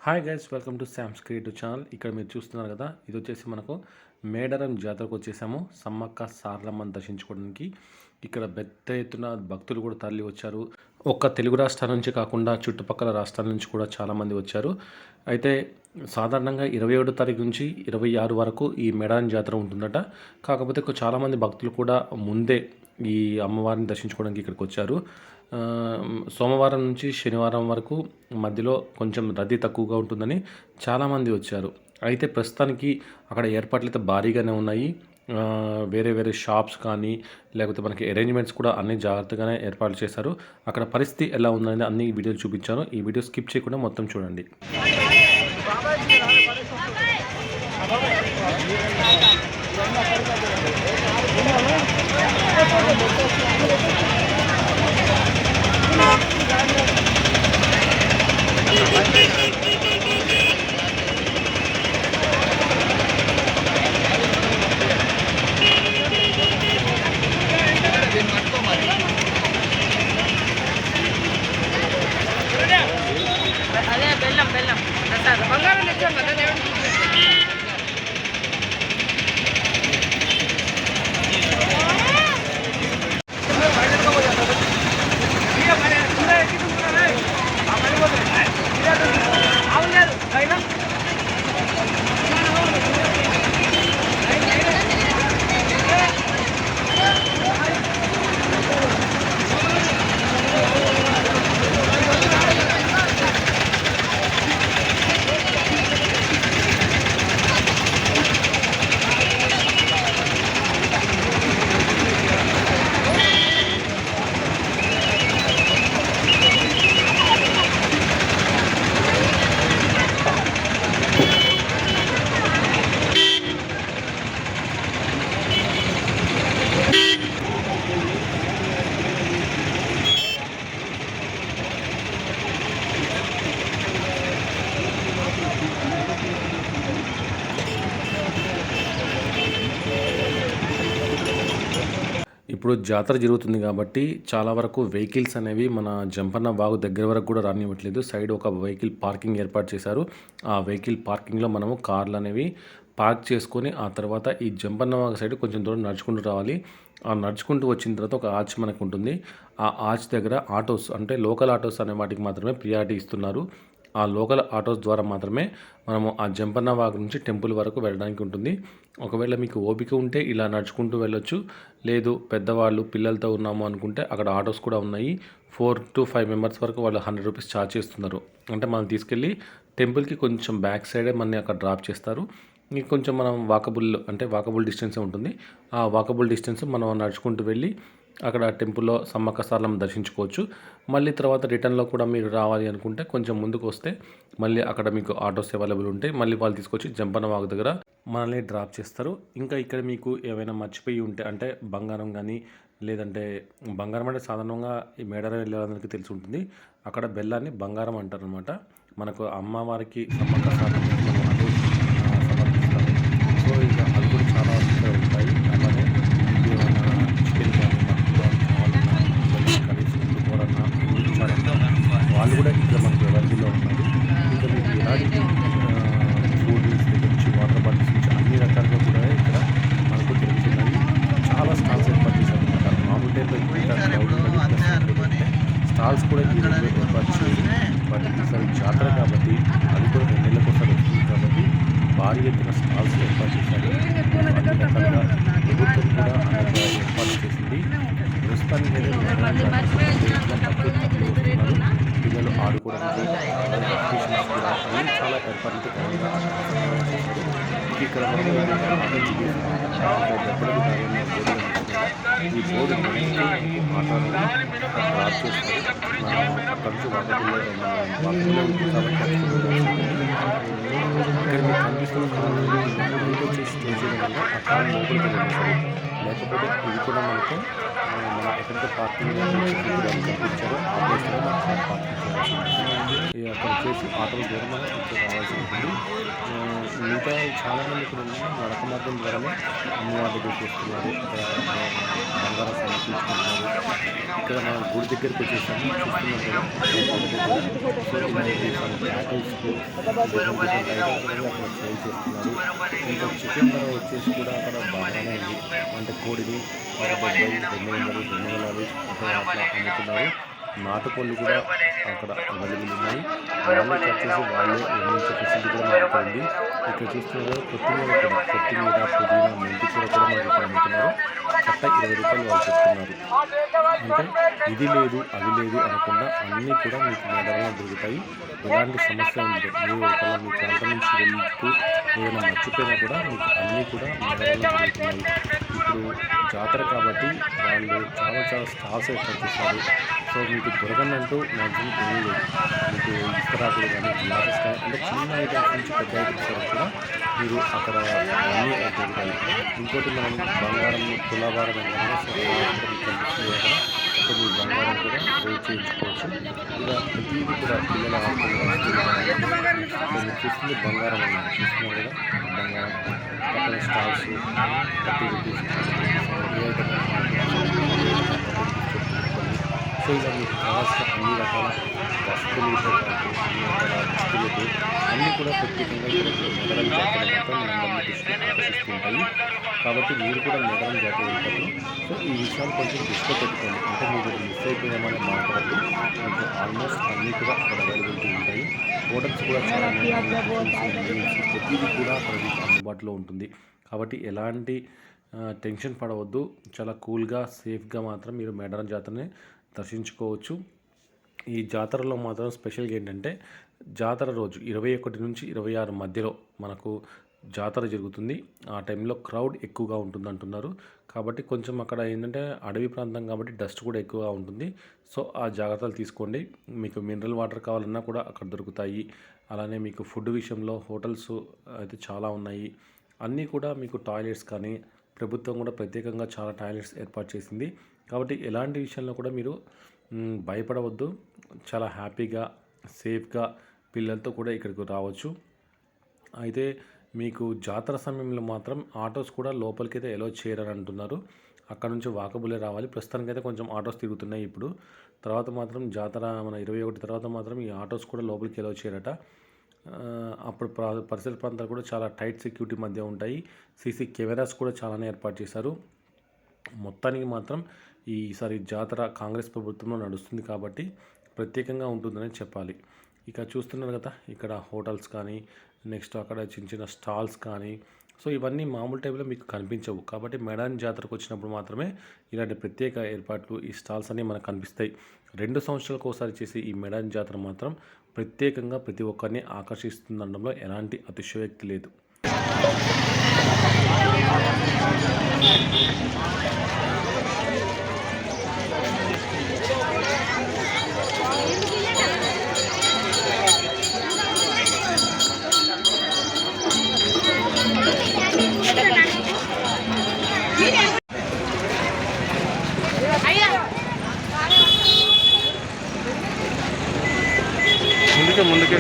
Hi guys, welcome to Sam's creative channel. ఇక్కడ మీరు చూస్తున్నారు కదా, ఇది వచ్చేసి మనకు మేడారం జాతరకు వచ్చేసాము. సమ్మక్క సారలమ్మని దర్శించుకోవడానికి ఇక్కడ పెద్ద ఎత్తున భక్తులు కూడా తరలి వచ్చారు. ఒక్క తెలుగు రాష్ట్రాల నుంచి కాకుండా చుట్టుపక్కల రాష్ట్రాల నుంచి కూడా చాలామంది వచ్చారు. అయితే సాధారణంగా 27 తారీఖు నుంచి 26 వరకు ఈ మేడారం జాతర ఉంటుందట. కాకపోతే చాలామంది భక్తులు కూడా ముందే ఈ అమ్మవారిని దర్శించుకోవడానికి ఇక్కడికి వచ్చారు. సోమవారం నుంచి శనివారం వరకు మధ్యలో కొంచెం రద్దీ తక్కువగా ఉంటుందని చాలామంది వచ్చారు. అయితే ప్రస్తుతానికి అక్కడ ఏర్పాట్లు అయితే భారీగానే ఉన్నాయి. వేరే వేరే షాప్స్ కానీ లేకపోతే మనకి అరేంజ్మెంట్స్ కూడా అన్ని జాగ్రత్తగానే ఏర్పాటు చేశారు. అక్కడ పరిస్థితి ఎలా ఉందని అన్ని వీడియోలు చూపించాను. ఈ వీడియో స్కిప్ చేయకుండా మొత్తం చూడండి. అదే బెల్లం బెల్లం బంగారం తెచ్చాం కదా దేవుడికి. ఇప్పుడు జాతర జరుగుతుంది కాబట్టి చాలా వరకు వెహికల్స్ అనేవి మన జంపన్న వాగు దగ్గర వరకు కూడా రానివ్వట్లేదు. సైడ్ ఒక వెహికల్ పార్కింగ్ ఏర్పాటు చేశారు. ఆ వెహికల్ పార్కింగ్లో మనము కార్లు అనేవి పార్క్ చేసుకొని ఆ తర్వాత ఈ జంపన్న వాగు సైడ్ కొంచెం దూరం నడుచుకుంటూ రావాలి. ఆ నడుచుకుంటూ వచ్చిన తర్వాత ఒక ఆర్చ్ మనకు ఉంటుంది. ఆ ఆర్చ్ దగ్గర ఆటోస్ అంటే లోకల్ ఆటోస్ అనే వాటికి మాత్రమే ప్రియారిటీ ఇస్తున్నారు. ఆ లోకల్ ఆటోస్ ద్వారా మాత్రమే మనము ఆ జంపన్న వాగు నుంచి టెంపుల్ వరకు వెళ్ళడానికి ఉంటుంది. ఒకవేళ మీకు ఓపిక ఉంటే ఇలా నడుచుకుంటూ వెళ్ళొచ్చు. లేదు పెద్దవాళ్ళు పిల్లలతో ఉన్నాము అనుకుంటే అక్కడ ఆటోస్ కూడా ఉన్నాయి. 4 to 5 మెంబర్స్ వరకు వాళ్ళు 100 రూపీస్ ఛార్జ్ చేస్తున్నారు. అంటే మనం తీసుకెళ్ళి టెంపుల్కి కొంచెం బ్యాక్ సైడే మనని అక్కడ డ్రాప్ చేస్తారు. కొంచెం మనం వాకబుల్ డిస్టెన్సే ఉంటుంది. ఆ వాకబుల్ డిస్టెన్స్ మనం నడుచుకుంటూ వెళ్ళి అక్కడ టెంపుల్లో సమ్మక్క సారలమ్మ దర్శించుకోవచ్చు. మళ్ళీ తర్వాత రిటర్న్లో కూడా మీరు రావాలి అనుకుంటే కొంచెం ముందుకు వస్తే మళ్ళీ అక్కడ మీకు ఆటోస్ అవైలబుల్ ఉంటాయి. మళ్ళీ వాళ్ళు తీసుకొచ్చి జంపన్న వాగు దగ్గర మనల్ని డ్రాప్ చేస్తారు. ఇంకా ఇక్కడ మీకు ఏమైనా మర్చిపోయి ఉంటే అంటే బంగారం కానీ లేదంటే బంగారం అంటే సాధారణంగా ఈ మేడారం వెళ్ళేవాళ్ళందరికీ తెలిసి ఉంటుంది. అక్కడ బెల్లాన్ని బంగారం అంటారు అనమాట. మనకు అమ్మవారికి సమ్మక్క సారలమ్మకి మనం అదే సమర్పిస్తాము. సో ఇక అవి కూడా చాలా ఇక్కడ ఉంటాయి. అలానే చికెన్ కానీ వాళ్ళు కూడా ఇక్కడ మనకు అవైలబుల్లో ఉన్నారు. ఇంకా మీకు ఎలాంటి కూల్ డ్రింక్స్ నుంచి వాటర్ బాటిల్స్ నుంచి అన్ని రకాలుగా కూడా ఇక్కడ మనకు దొరుకుతున్నాయి. చాలా స్టాల్స్ ఏర్పాటు చేశారు అనమాట. మామూలు టైంలో స్టాల్స్ కూడా ఈ రోజు ఏర్పాటు చేసి వాటికి ఈసారి జాతర కాబట్టి అది కూడా 2 నెలల కోసం వస్తుంది కాబట్టి భారీ ఎత్తున స్టాల్స్ ఏర్పాటు చేశారు. అన్ని రకాలుగా ప్రభుత్వం కూడా అనేక ఏర్పాటు చేసింది. ప్రస్తుతానికి పిల్లలు ఆడుకోవడానికి కూడా అన్ని చాలా ఏర్పాట్లు ఇక్కడ ఈ బోర్డు మాట్లాడాలి డ్రాప్ చేస్తారు. అక్కడి నుంచి వాకబుల్లో ఉంటుంది కాబట్టి ఇక్కడ మీకు కనిపిస్తున్న కాలం వచ్చేసి స్టేజ్ వల్ల ఆ కాలం లోపలికి వెళ్ళేసారు. లేకపోతే ఇది కూడా మనకు మన ఎక్కడితో పార్కింగ్ కనిపించారో ఆ ప్లేస్లో మనం పార్కింగ్ చేయాల్సి ఉంటుంది. అక్కడ వచ్చేసి ఆటోల ద్వారా మనం ఇక్కడ రావాల్సి ఉంటుంది. మిగతా చాలామంది ఇక్కడ నడక మార్గం ద్వారానే అమ్మవారి దగ్గర చేస్తున్నారు. బంగారం సమర్పించుకుంటున్నారు. ఇక్కడ మనం గుడి దగ్గరికి వచ్చేసాము. చూస్తున్నాం కదా గుడి దగ్గర. సో ఇలాంటి సమ్ క్యాటిల్స్ డిఫరెంట్ ఐటమ్స్ అనేవి అక్కడ సేల్ చేస్తున్నారు. ఇంకా చికెన్ ధర వచ్చేసి కూడా అక్కడ బాగానే ఉంది. అంటే కోడిని 170, 200, 250 అట్లా అమ్ముతున్నారు. నాటుకోళ్ళు కూడా అక్కడ అవైలబుల్ ఉన్నాయి. వాళ్ళే కట్ చేసి వాళ్ళే వండించే ఫెసిలిటీ కూడా మనకు ఇక్కడ ఉంది. ఇక్కడ చూస్తున్నారు కొత్తిమీర కూడా, కొత్తిమీర, పుదీనా, మెంతి కూర కూడా మనకి ఇక్కడ అమ్ముతున్నారు. కట్ట 20 రూపాయలు వాళ్ళు చెప్తున్నారు. అంటే ఇది లేదు అది లేదు అనకుండా అన్నీ కూడా మీకు మేడలో దొరుకుతాయి. ఎలాంటి సమస్య ఉండదు. మీరు ఒకవేళ మీ ప్రాంతం నుంచి వెళ్తూ ఏదైనా మర్చిపోయినా కూడా మీకు అన్నీ కూడా మేడలో దొరుకుతున్నాయి. ఇప్పుడు జాతర కాబట్టి వాళ్ళు చాలా స్టాల్స్ ఏర్పాటు చేశారు. సో మీకు దొరకనంటూ మ్యాక్సిమం ఏమీ లేదు. మీకు ఇస్తరాకులు కానీ గ్లాసెస్ కానీ అంటే చిన్న ఐటమ్స్ నుంచి పెద్ద ఐటమ్స్ వరకు కూడా మీరు అక్కడ అన్నీ దొరుకుతాయి. ఇంకోటి మనం బంగారం తులాభారం అంటాము. సో మీకు కనిపిస్తుంది కదా. సో మీ బంగారం కూడా రేట్ చేయించుకోవచ్చు. ఇలా ప్రతిదీ కూడా పిల్లల ఆడుకునే వస్తువులు కానీ మీరు చూస్తుంది బంగారం అన్నారు. చూస్తున్నారు కదా బంగారం పక్కన స్టాల్స్ 30 రూపీస్ ఏ ఐటమ్ సో ఇలా మీకు కావాల్సిన అన్ని రకాల వస్తువులతో పాటు అన్ని రకాల వస్తువులతో అన్నీ కూడా ప్రత్యేకంగా ఇక్కడ మేడారం జాతర మాత్రం నందమ్మ దృష్టి ఆకర్షిస్తుంటాయి. కాబట్టి మీరు కూడా మేడారం జాతర వెళ్తారు. సో ఈ విషయాలు కొంచెం దృష్టిలో పెట్టుకోండి. అంటే మీరు మిస్ అయిపోయామని మాట్లాడద్దు. మీకు ఆల్మోస్ట్ అన్నీ కూడా అక్కడ అవైలబిలిటీ ఉంటాయి. హోటల్స్ కూడా చాలా మీల్స్ ప్రతిదీ కూడా అక్కడ మీకు అందుబాటులో ఉంటుంది. కాబట్టి ఎలాంటి టెన్షన్ పడవద్దు. చాలా కూల్గా సేఫ్గా మాత్రం మీరు మేడారం జాతరని దర్శించుకోవచ్చు. ఈ జాతరలో మాత్రం స్పెషల్గా ఏంటంటే జాతర రోజు 21 నుంచి 26 మధ్యలో మనకు జాతర జరుగుతుంది. ఆ టైంలో క్రౌడ్ ఎక్కువగా ఉంటుంది అంటున్నారు. కాబట్టి కొంచెం అక్కడ ఏంటంటే అడవి ప్రాంతం కాబట్టి డస్ట్ కూడా ఎక్కువగా ఉంటుంది. సో ఆ జాగ్రత్తలు తీసుకోండి. మీకు మినరల్ వాటర్ కావాలన్నా కూడా అక్కడ దొరుకుతాయి. అలానే మీకు ఫుడ్ విషయంలో హోటల్స్ అయితే చాలా ఉన్నాయి. అన్నీ కూడా మీకు టాయిలెట్స్ కానీ ప్రభుత్వం కూడా ప్రత్యేకంగా చాలా టాయిలెట్స్ ఏర్పాటు చేసింది. కాబట్టి ఎలాంటి విషయంలో కూడా మీరు భయపడవద్దు. చాలా హ్యాపీగా సేఫ్గా పిల్లలతో కూడా ఇక్కడికి రావచ్చు. అయితే మీకు జాతర సమయంలో మాత్రం ఆటోస్ కూడా లోపలికైతే ఎలో చేయరని అంటున్నారు. అక్కడ నుంచి వాకబులే రావాలి. ప్రస్తుతానికైతే కొంచెం ఆటోస్ తిరుగుతున్నాయి ఇప్పుడు. తర్వాత మాత్రం జాతర మన 21 తర్వాత మాత్రం ఈ ఆటోస్ కూడా లోపలికి ఎలో చేయరట. అప్పుడు పరిసర ప్రాంతాలు కూడా చాలా టైట్ సెక్యూరిటీ మధ్య ఉంటాయి. సీసీ కెమెరాస్ కూడా చాలానే ఏర్పాటు చేశారు. మొత్తానికి మాత్రం ఈసారి జాతర కాంగ్రెస్ ప్రభుత్వంలో నడుస్తుంది కాబట్టి ప్రత్యేకంగా ఉంటుందని చెప్పాలి. ఇక చూస్తున్నారు కదా ఇక్కడ హోటల్స్ కానీ నెక్స్ట్ అక్కడ చిన్న స్టాల్స్ కానీ సో ఇవన్నీ మామూలు టైంలో మీకు కనిపించవు. కాబట్టి మేడారం జాతరకు వచ్చినప్పుడు మాత్రమే ఇలాంటి ప్రత్యేక ఏర్పాట్లు ఈ స్టాల్స్ అన్నీ మనకు కనిపిస్తాయి. 2 సంవత్సరాలకు ఒకసారి చేసే ఈ మేడారం జాతర మాత్రం ప్రత్యేకంగా ప్రతి ఒక్కరిని ఆకర్షిస్తుందనడంలో ఎలాంటి అతిశయోక్తి లేదు. ముందుకే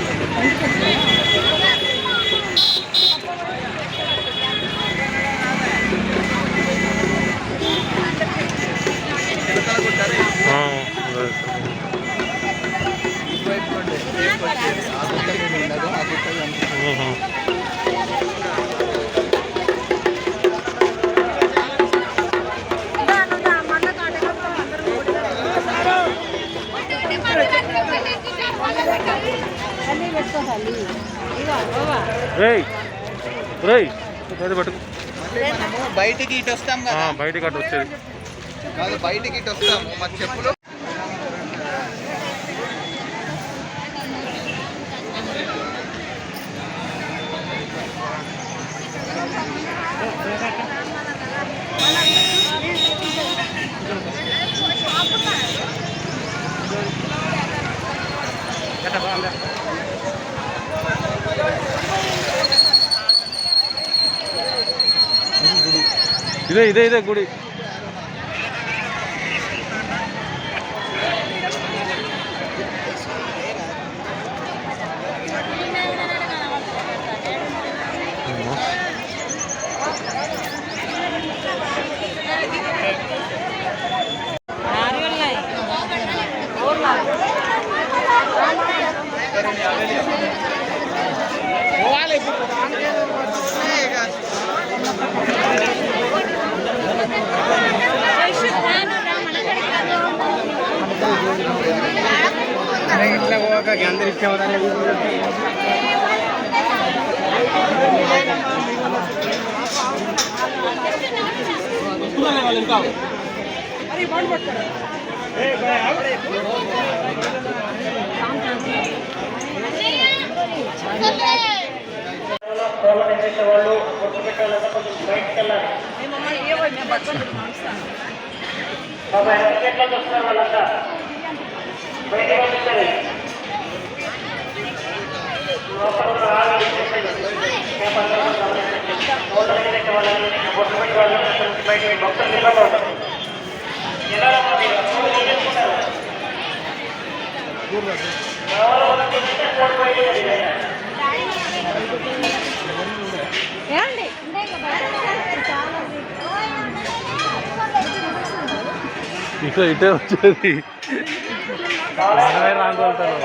బయటికి ఇటు వస్తాం కదా, బయటికి అటు వచ్చేది కాదు బయటికి ఇటు వస్తాము మరి చెప్పులు ఇదే గుడి. ఇట్లా పోక అందరు ఇచ్చేవారు వాళ్ళు కొట్టు పెట్టాలంటే కొంచెం బయటకు వెళ్ళాలి. బాబా ఎట్లా వస్తున్నారు వాళ్ళంతా బయట పంపించాలి. బయట భక్తులు నిలబడి ఉంటారు. ఎలా ఇట్లా ఇటే వచ్చేది రాంగ్ వెళ్తాను.